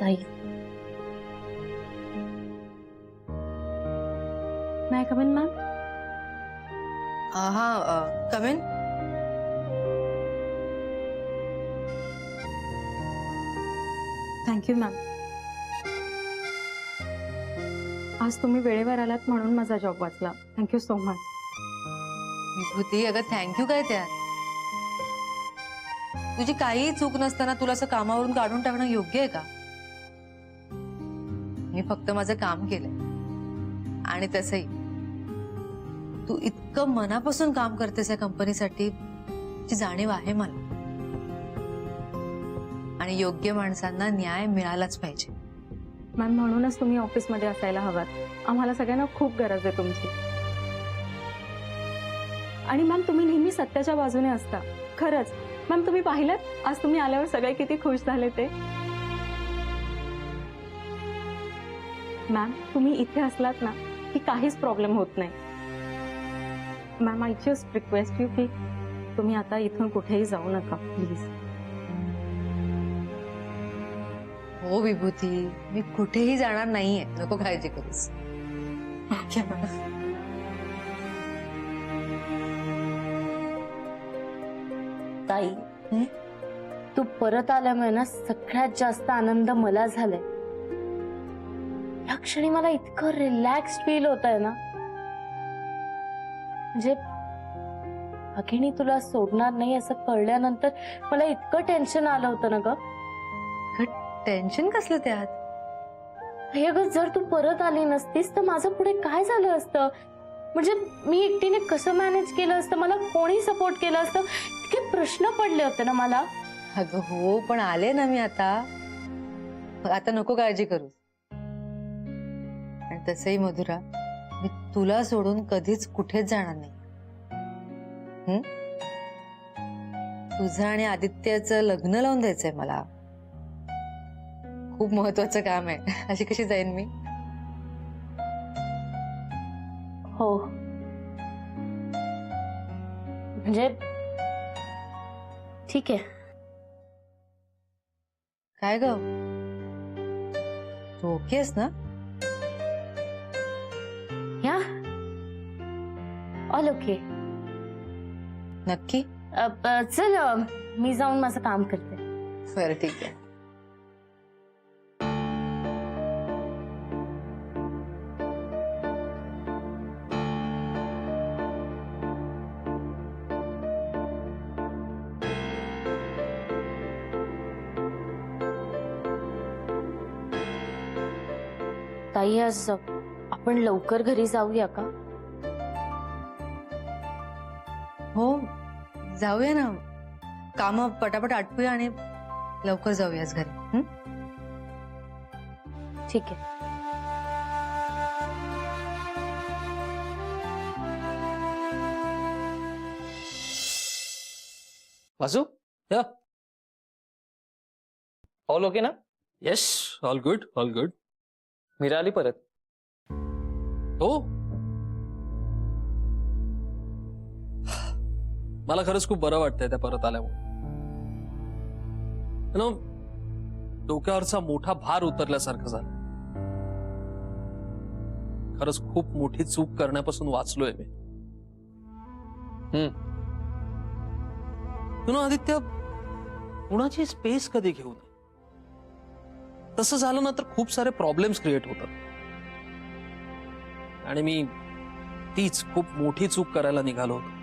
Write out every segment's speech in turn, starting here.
ताई, मैं कम in ma'am? हाँ कम इन। Thank you ma'am. आज तुम्ही वेळेवर आलात म्हणून माझा जॉब वाचला. Thank you so much. विभूती, अगं थँक्यू काय त्यात? तुझी काहीही चूक नसताना तुला असं कामावरून काढून टाकणं योग्य आहे का? मी फक्त माझं काम केलंय. आणि तसंही तू इतकं मनापासून काम करतेस या कंपनीसाठी, ची जाणीव आहे मला. आणि योग्य माणसांना न्याय मिळालाच पाहिजे. मॅम, म्हणूनच तुम्ही ऑफिसमध्ये असायला हवात. आम्हाला सगळ्यांना खूप गरज आहे तुमची. आणि मॅम, तुम्ही नेहमी सत्याच्या बाजूने असता. खरंच मॅम, तुम्ही पाहिलं आज तुम्ही आल्यावर सगळे किती खुश झाले ते. मॅम, तुम्ही इथे असलात ना की काहीच प्रॉब्लेम होत नाही. Ma'am, I just request you की तुम्ही आता इथून कुठेही जाऊ नका प्लीज. हो विभूती, मी कुठेही जाणार नाहीये, नको काळजी करूस. Okay ma'am. ताई, तू परत आल्यामुळे ना सगळ्यात जास्त आनंद मला झालाय. या क्षणी मला इतकं रिलॅक्स फील होत आहे ना. म्हणजे भगिनी तुला सोडणार नाही असं कळल्यानंतर मला इतकं टेन्शन आलं होतं ना ग. टेन्शन कसलं त्यात? हे ग, जर तू परत आली नसतीस तर माझं पुढे काय झालं असतं? म्हणजे मी एकटीने कसं मॅनेज केलं असतं? मला कोणी सपोर्ट केलं असतं? इतके प्रश्न पडले होते ना मला. अगं हो, पण आले ना मी आता. आता नको काळजी करूस. आणि तसंही मधुरा, मी तुला सोडून कधीच कुठेच जाणार नाही. तुझं आणि आदित्याचं लग्न लावून द्यायचंय मला. खूप महत्वाचं काम आहे. अशी कशी जाईन मी? हो, म्हणजे ठीक आहे. काय ग, तू ओके आहेस ना? या ऑल ओके. नक्की? चल, मी जाऊन माझं काम करते. बरं, ठीक आहे. ताई, आज आपण लवकर घरी जाऊया का? हो, जाऊया ना. काम पटापट आटपूया आणि लवकर जाऊयाच घरी. ठीक आहे. वासू, या. ऑल ओके ना? Yes, all good, all good. Meera आली परत? हो, मला खरंच खूप बरं वाटतंय त्या परत आल्यामुळे. डोक्यावरचा मोठा भार उतरल्यासारखं झालं. खरंच खूप मोठी चूक करण्यापासून वाचलोय मी. आदित्य, कुणाची स्पेस कधी घेऊ नये. तसं झालं ना तर खूप सारे प्रॉब्लेम्स क्रिएट होतात. आणि मी तीच खूप मोठी चूक करायला निघालो होतो.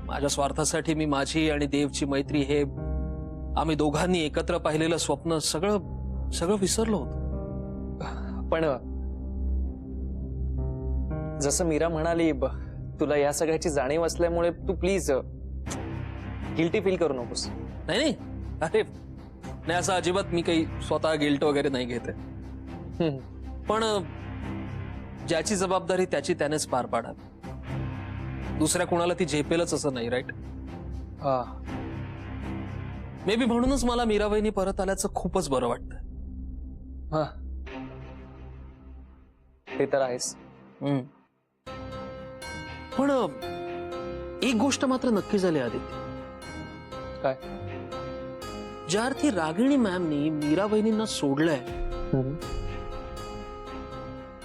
माझ्या स्वार्थासाठी मी माझी आणि देवची मैत्री, हे आम्ही दोघांनी एकत्र पाहिलेलं स्वप्न सगळं विसरलो होतो. पण जसं मीरा म्हणाली, तुला या सगळ्याची जाणीव असल्यामुळे तू प्लीज गिल्टी फील करू नकोस. नाही, अरे नाही, असं अजिबात मी काही स्वतः गिल्ट वगैरे नाही घेते. पण ज्याची जबाबदारी त्याची त्यानेच पार पाडावी. दुसऱ्या कोणाला ती झेपेलच असं नाही, राईट? मे बी म्हणूनच मला मीराबाईंनी परत आल्याचं खूपच बरं वाटतं. ते तर आहेस. पण एक गोष्ट मात्र नक्की झाली आदित्य. काय? ज्या अर्थी रागिणी मॅमनी मीरा बहिणींना सोडलंय,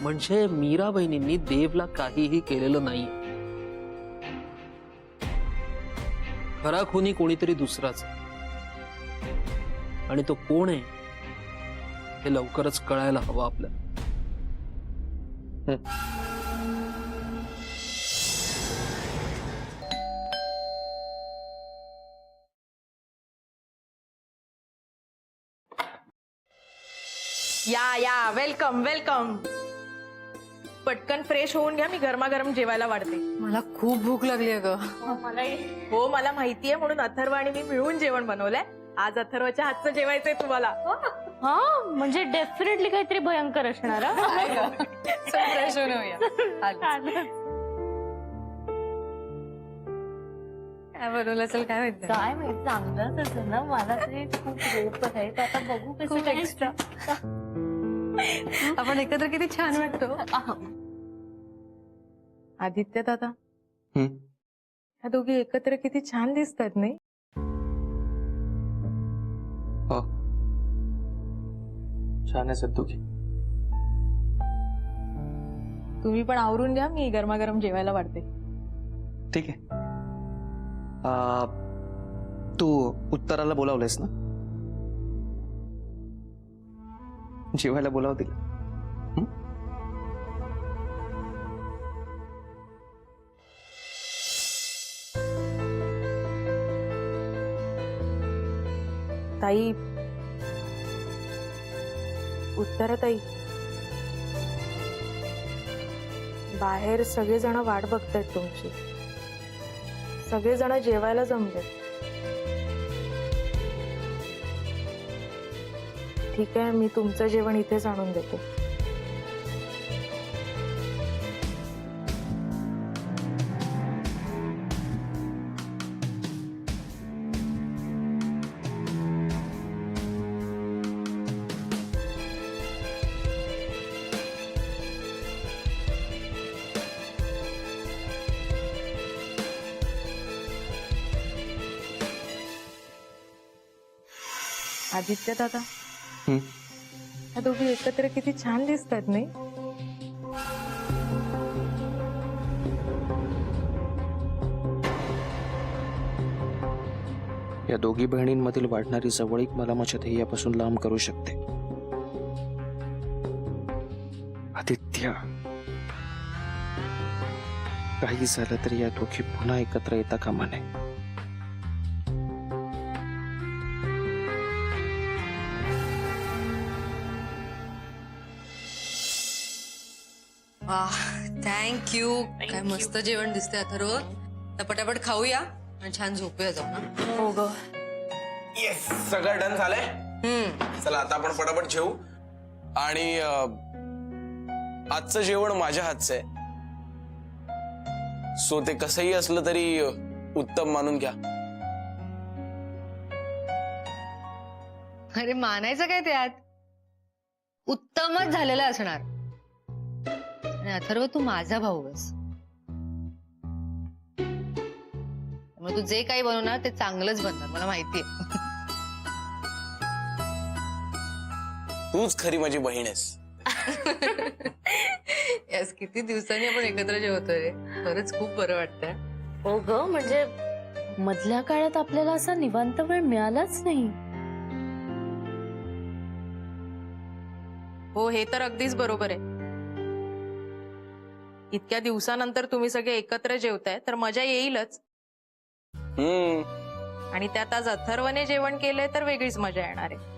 म्हणजे मीरा बहिणींनी देवला काहीही केलेलं नाही. खरा खुनी कोणीतरी दुसराच, आणि तो कोण आहे हे लवकरच कळायला हवं आपल्याला. या वेलकम वेलकम. पटकन फ्रेश होऊन घ्या, मी गरमागरम जेवायला वाढते. मला खूप भूक लागली आहे ग. हो मला माहितीये, म्हणून अथर्व आणि मी मिळून जेवण बनवलंय. आज अथर्वच्या हातचं जेवायचंय तुम्हाला. हा म्हणजे डेफिनेटली काहीतरी भयंकर असणार हा. फ्रेश होऊन येऊया. काय बनवलं असेल काय माहिती. काय माहित, चांगलंच असेल ना. मला तरी खूप होप आहे. तर आता बघू कसं एक्स्ट्रा. आपण एकत्र किती छान वाटतो. आदित्य दादा, ह्या दोघी एकत्र किती छान दिसतात नाही. हो, छान आहे दोघी. तुम्ही पण आवरून घ्या, मी गरमागरम जेवायला वाढते. ठीक आहे. तू उत्तराला बोलावलंयस ना? जेवायला बोलाव तिला. ताई, उत्तराताई, बाहेर सगळेजण वाट बघतायत तुमची. सगळेजण जेवायला जमले. ठीक आहे, मी तुमचं जेवण इथेच आणून देते. आदित्य दादा, ह्या दोघी एकत्र किती छान दिसतात नाही. या दोघी बहिणींमधील वाढणारी जवळीक मला माझ्या ध्येयापासून लांब करू शकते. आदित्य, काही झालं तरी या दोघी पुन्हा एकत्र येता कामा नये. थँक्यू. काय मस्त जेवण दिसतंय अथर्व. तर पटापट खाऊया आणि छान झोपूया जाऊ ना. हो ग. येस, सगळं डन झालंय. चला आता आपण पटापट जेवू. आणि आजचं जेवण माझ्या हातचं आहे, सो ते कसंही असलं तरी उत्तम मानून घ्या. अरे मानायचं काय त्यात, उत्तमच झालेलं असणार. आणि अथर्व, तू माझा भाऊ आहेस, त्यामुळे तू जे काही बनवणार ते चांगलंच बनणार, मला माहितीये. तूच खरी माझी बहीण आहेस. यास, किती दिवसांनी आपण एकत्र जेवतोय रे. खरंच खूप बरं वाटतंय. हो ग, म्हणजे मधल्या काळात आपल्याला असा निवांत वेळ मिळालाच नाही. हो, हे तर अगदीच बरोबर आहे. इतक्या दिवसानंतर तुम्ही सगळे एकत्र जेवताय तर मजा येईलच. आणि त्यात आज अथर्वने जेवण केलंय तर वेगळीच मजा येणार आहे.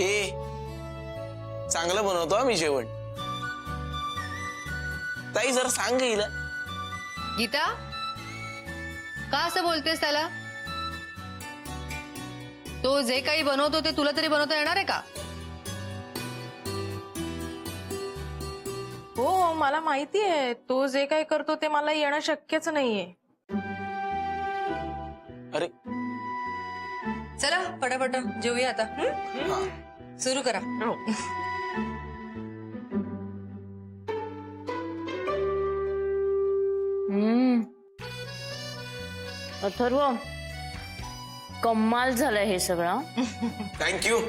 ए, चांगलं बनवतो हा मी जेवण. ताई जरा सांग हिला. गीता, का असं बोलतेस त्याला? तो जे काही बनवतो ते तुला तरी बनवता येणार आहे का? हो, मला माहितीये तो जे काही करतो ते मला येणं शक्यच नाहीये. अरे चला पटापट जेवूया आता. हा, सुरू करा. अथर्व, कमाल झालंय हे सगळं. थँक्यू.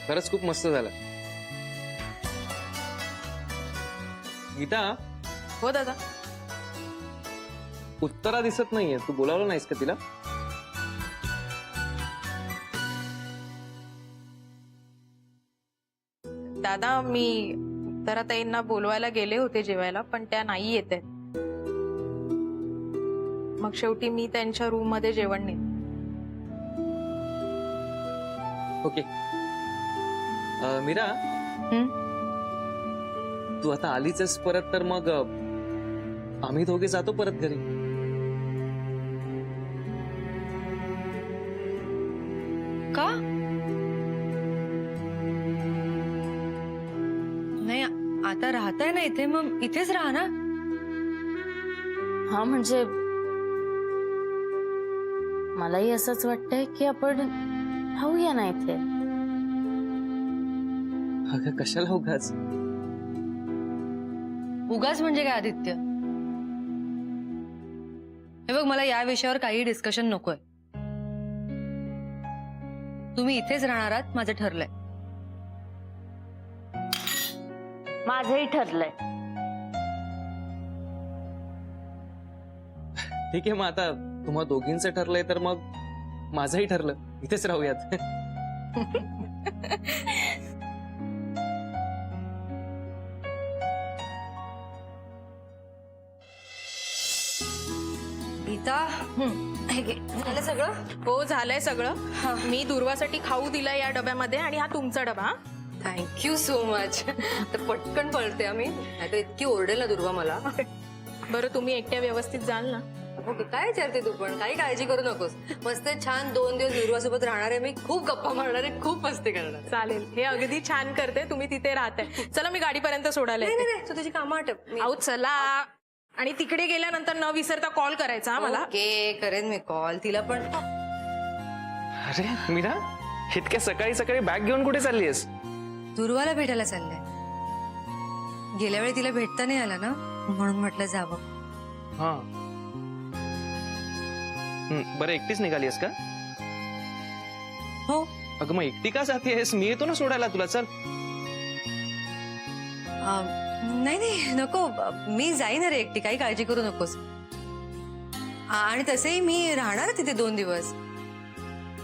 खरंच खूप मस्त झालं. गीता, हो दादा. उत्तरा दिसत नाहीये. तू बोलावलं नाहीस का तिला? दादा मी उत्तराताईंना बोलवायला गेले होते जेवायला, पण त्या नाही येत आहेत. मग शेवटी मी त्यांच्या रूम मध्ये जेवण नेलं. ओके. मीरा, तू आता आलीच परत, तर मग आम्ही दोघे जातो परत घरी. का नाही, आता राहताय ना इथे, मग इथेच राहा ना. हा म्हणजे मलाही असंच वाटतंय की आपण राहूया ना इथे. अगं कशाला उगाच? उगाच म्हणजे काय आदित्य? हे बघ, मला या विषयावर काही डिस्कशन नकोय. तुम्ही इथेच राहणार आहात, माझं ठरलंय. माझंही ठरलंय. ठीक आहे, मग आता तुम्हा दोघींचं ठरलंय तर मग माझंही ठरलं, इथेच राहूयात. गीता, हे घे. झालं सगळं? हो झालंय सगळं. मी दुर्वासाठी खाऊ दिला या डब्यामध्ये, आणि हा तुमचा डबा. हा? Thank you so much. तर पटकन पळते आम्ही, नाही तर इतकी ओरडेल ना दुर्वा मला. बरं तुम्ही एकट्या व्यवस्थित जाल ना? ओके, काय विचारते तू? पण काही काळजी करू नकोस. मस्त छान 2 दिवस दुर्वासोबत राहणार आहे मी. खूप गप्पा मारणार आहे, खूप मस्ती करणार आहे. चालेल, हे अगदी छान करते. तुम्ही तिथे राहताय. चला मी गाडीपर्यंत सोडायला नाही येते. नाही नाही, तू तुझी कामं आटप. आऊ चला. आणि तिकडे गेल्यानंतर न विसरता कॉल करायचा हा मला. ओके, करेन मी कॉल तिला. पण अरे मीरा, इतक्या सकाळी सकाळी बॅग घेऊन कुठे चाललीयस? दुर्वाला भेटायला चाललंय. गेल्या वेळी तिला भेटता नाही आला ना, म्हणून म्हटलं जावं. हा. बरं, एकटीच निघालीस का? हो. अगं मग एकटी का जातेस? मी येतो ना सोडायला तुला. चल. नाही नाही नको, मी जाईन रे एकटी, काही काळजी करू नकोस. आणि तसेही मी राहणार तिथे 2 दिवस.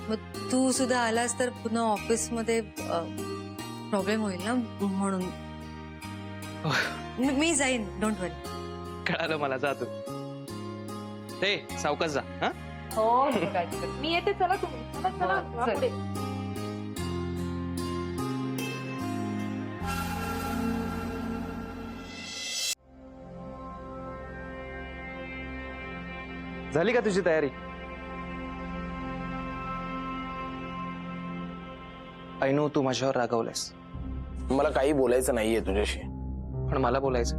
मग तू सुद्धा आलास तर पुन्हा ऑफिसमध्ये प्रॉब्लेम होईल ना, म्हणून मी जाईन. डोंट वरी. कळालं मला. जा तू. ते सावकाश जा. हा. हो. मी येते. चला तुम्ही. चला, चला. चल. पुढे. झाली का तुझी तयारी? आय नो तू माझ्यावर रागवलंस, मला काही बोलायचं नाहीये तुझ्याशी. पण मला बोलायचं.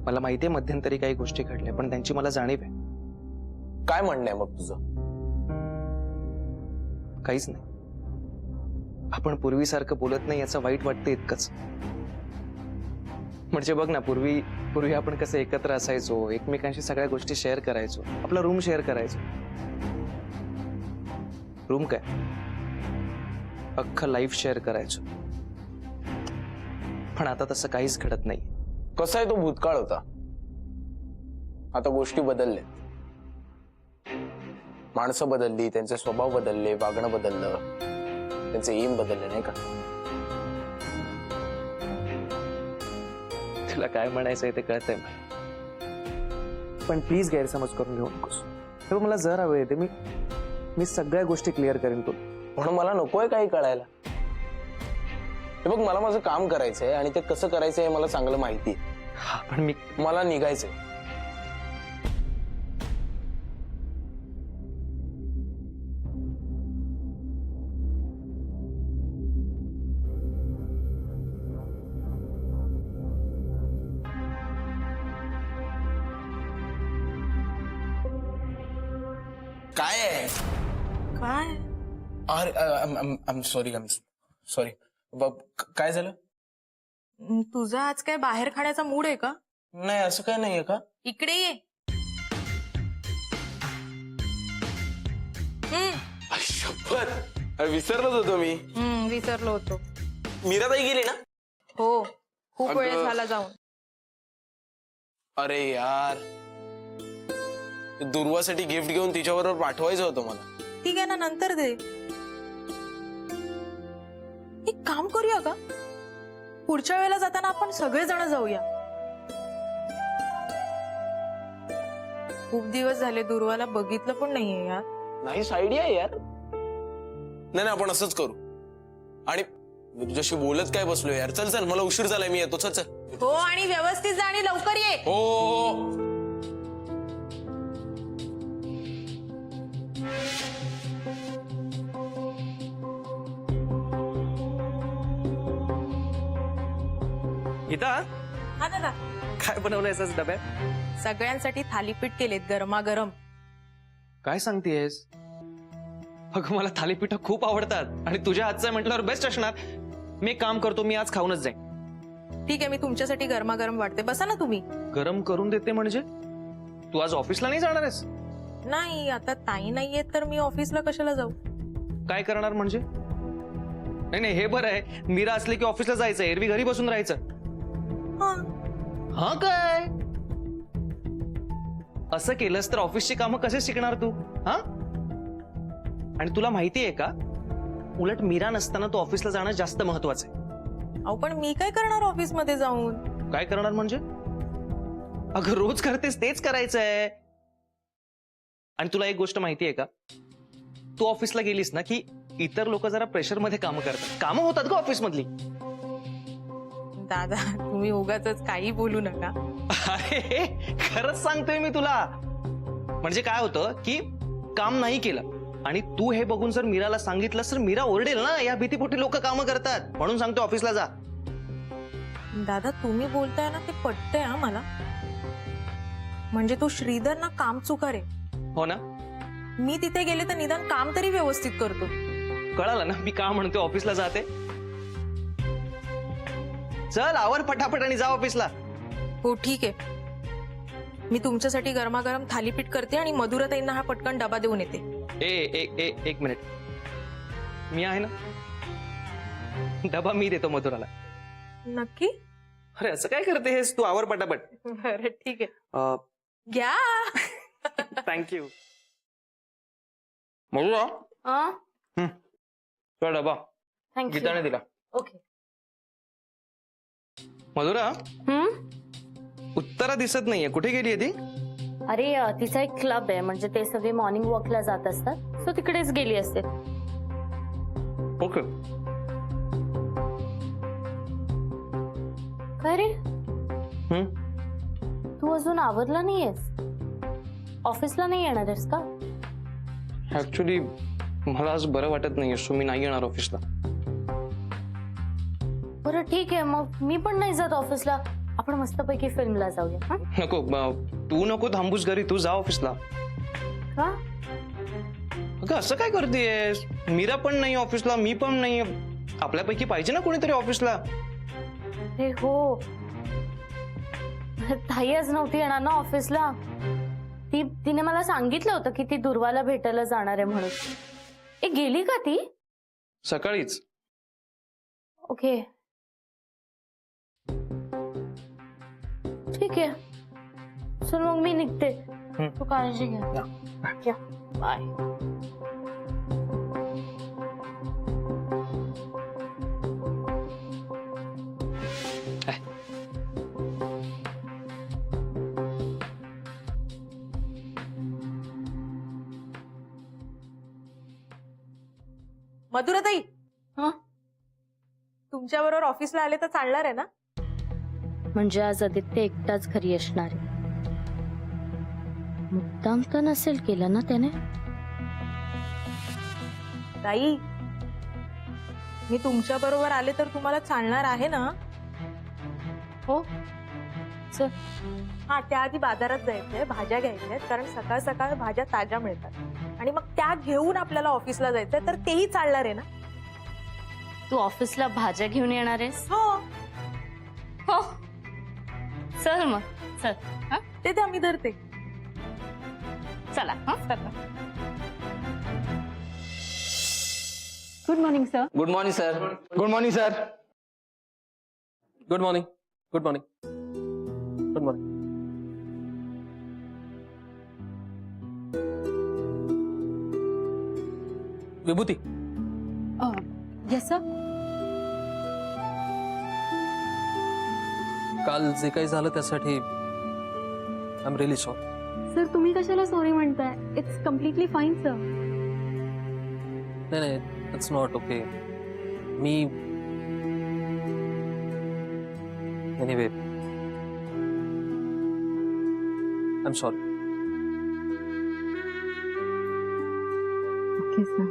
मला माहितीये मध्यंतरी काही गोष्टी घडल्या, पण त्यांची मला जाणीव आहे. काय म्हणणं आहे मग तुझं? काहीच नाही. आपण पूर्वीसारखं बोलत नाही याचं वाईट वाटतं इतकंच. म्हणजे बघ ना, पूर्वी आपण कसं एकत्र असायचो, एकमेकांशी सगळ्या गोष्टी शेअर करायचो, आपला रूम शेअर करायचो. रूम काय, अख्खं लाईफ शेअर करायचो. पण आता तसं काहीच घडत नाही. कसा आहे, तो भूतकाळ होता. आता गोष्टी बदलल्या. माणसं बदलली, त्यांचे स्वभाव बदलले, वागणं बदललं, त्यांचे एम बदलले, नाही का? तुला काय म्हणायचंय ते कळतंय मला, पण प्लीज गैरसमज करून घेऊ नकोस. हे बघ, मला जरा वेळ येते. मी सगळ्या गोष्टी क्लिअर करेन तुला. म्हणून मला नकोय काही कळायला. हे बघ, मला माझं काम करायचंय आणि ते कसं करायचंय हे मला चांगलं माहिती आहे. पण मला निघायचंय. काय आहे? काय अरे आय एम सॉरी. काय झालं? तुझा आज काय बाहेर खाण्याचा मूड आहे का? नाही असं काय नाहीये का? इकडे ये. शपथ, अरे विसरलोच होतो मी. विसरलो होतो. मीराताई गेली ना? हो, खूप अगं. वेळ झाला जाऊन. अरे यार, दुर्वासाठी गिफ्ट घेऊन तिच्याबरोबर पाठवायचं होतं मला. ठीक आहे ना, नंतर दे. एक काम करूया का, पुढच्या वेळेला जाताना आपण सगळेजण जाऊया. खूप दिवस झाले दुर्वाला बघितलं पण नाहीये यार. नाईस आयडिया आहे यार. नाही आपण असंच करू. आणि मी तुझ्याशी बोलत काय बसलो यार. चल चल, मला उशीर झालाय, मी येतो. चल चल. हो, आणि व्यवस्थित जा आणि लवकर ये. हो. गीता, हा दादा, काय बनवलंयस आज डब्यात? सगळ्यांसाठी थालीपीठ केलेत गरमागरम. काय सांगतेस? अगं मला थालीपीठ खूप आवडतात आणि तुझ्या हातचं म्हटल्यावर बेस्ट असणार. मी एक काम करतो, मी आज खाऊनच जाईन. ठीक आहे, मी तुमच्यासाठी गरमागरम वाटते. बसा ना तुम्ही. गरम करून देते म्हणजे? तू आज ऑफिसला नाही जाणार आहेस? नाही, आता ताई नाहीये तर मी ऑफिसला कशाला जाऊ. काय करणार म्हणजे? नाही नाही, हे बरं आहे, मीरा असले की ऑफिसला जायचं, एरवी घरी बसून राहायचं. हा, हा काय? असं केलंस तर ऑफिसची कामं कसे शिकणार तू? हा? आणि तुला माहिती आहे का, उलट मीरा नसताना तू ऑफिसला जाणं जास्त महत्वाचं आहे. अहो पण मी काय करणार ऑफिस मध्ये जाऊन. काय करणार म्हणजे? अगं रोज करतेस तेच करायचंय. आणि तुला एक गोष्ट माहिती आहे का, तू ऑफिसला गेलीस ना की इतर लोक जरा प्रेशर मध्ये कामं करतात. कामं होतात का ऑफिस मधली? दादा, तुम्ही उगाचच काही बोलू नका. अरे खरंच सांगतोय मी तुला. म्हणजे काय होतं की काम नाही केलं आणि तू हे बघून जर मीराला सांगितलं तर मीरा ओरडेल ना, या भीतीपोटी लोक कामं करतात, म्हणून सांगतो ऑफिसला जा. दादा, तुम्ही बोलताय ना ते पटतंय हा मला. म्हणजे तो श्रीधर ना काम चुकार आहे. हो ना? मी तिथे गेले तर निदान काम तरी व्यवस्थित करतो. कळालं ना मी का म्हणतोय ऑफिसला जाते? चल आवर पटापट आणि जा ऑफिसला. हो ठीक आहे, मी तुमच्यासाठी गरमागरम थालीपीठ करते आणि मधुराताईंना हा पटकन डबा देऊन येते. एक मिनिट, मी आहे ना, डबा मी देतो मधुराला. नक्की? अरे असं काय करतेस तू, आवर पटापट. बरं ठीक आहे, घ्या. थँक्यू. मधुरा, तुझा डबा गीताने दिला. ओके. मधुरा, उत्तरा दिसत नाहीये, कुठे गेली ती? अरे तिचा एक क्लब आहे, म्हणजे ते सगळे मॉर्निंग वॉकला जात असतात, सो तिकडेच गेली असते. ओके. काय रे, तू अजून आवरला नाहीयेस? ऑफिसला नाही येणार आहेस का? ऍक्च्युली मला आज बरं वाटत नाहीये, सो मी नाही येणार ऑफिसला. बरं ठीक आहे, मग मी पण नाही जात ऑफिसला. आपण मस्तपैकी फिल्मला जाऊया. हा? नको, तू नको थांबूस घरी, तू जा ऑफिसला. का? अगं असं काय करतेस? मीरा पण नाही ऑफिसला, मी पण नाही. आपल्यापैकी पाहिजे ना कोणीतरी ऑफिसला. हे हो, ताई आज नव्हती येणार ना ऑफिसला. तिने मला सांगितलं होतं की ती दुर्वाला भेटायला जाणार आहे म्हणून. गेली का ती? सकाळीच. ओके ठीक आहे, चल मग मी निघते. तू काळजी घ्या. बाय. मधुराताई, हा? तुमच्या बरोबर ऑफिसला आले तर चालणार आहे ना? म्हणजे आज आदित्य एकटाच घरी असणार आहे. मुद्दाम तर नसेल केलं ना त्याने? ताई, मी तुमच्या बरोबर आले तर तुम्हाला चालणार आहे ना? हो चल. हा, त्याआधी बाजारात जायचंय, भाज्या घ्यायच्या आहेत, कारण सकाळ सकाळ भाज्या ताज्या मिळतात आणि मग त्या घेऊन आपल्याला ऑफिसला जायचंय, तर तेही चालणार आहे ना? तू ऑफिसला भाज्या घेऊन येणार आहेस? हो. हो चल मग. चल हा ते आम्ही धरते. चला हा good morning sir. Good morning sir. Good morning sir. Good morning. Good morning. Good morning. Vibhuti, yes sir. काल जे काही झालं त्यासाठी I am really sorry. Sir तुम्ही कशाला सॉरी म्हणताय? It's completely fine sir. नाही इट्स नॉट ओके. मी anyway I am sorry. Okay sir.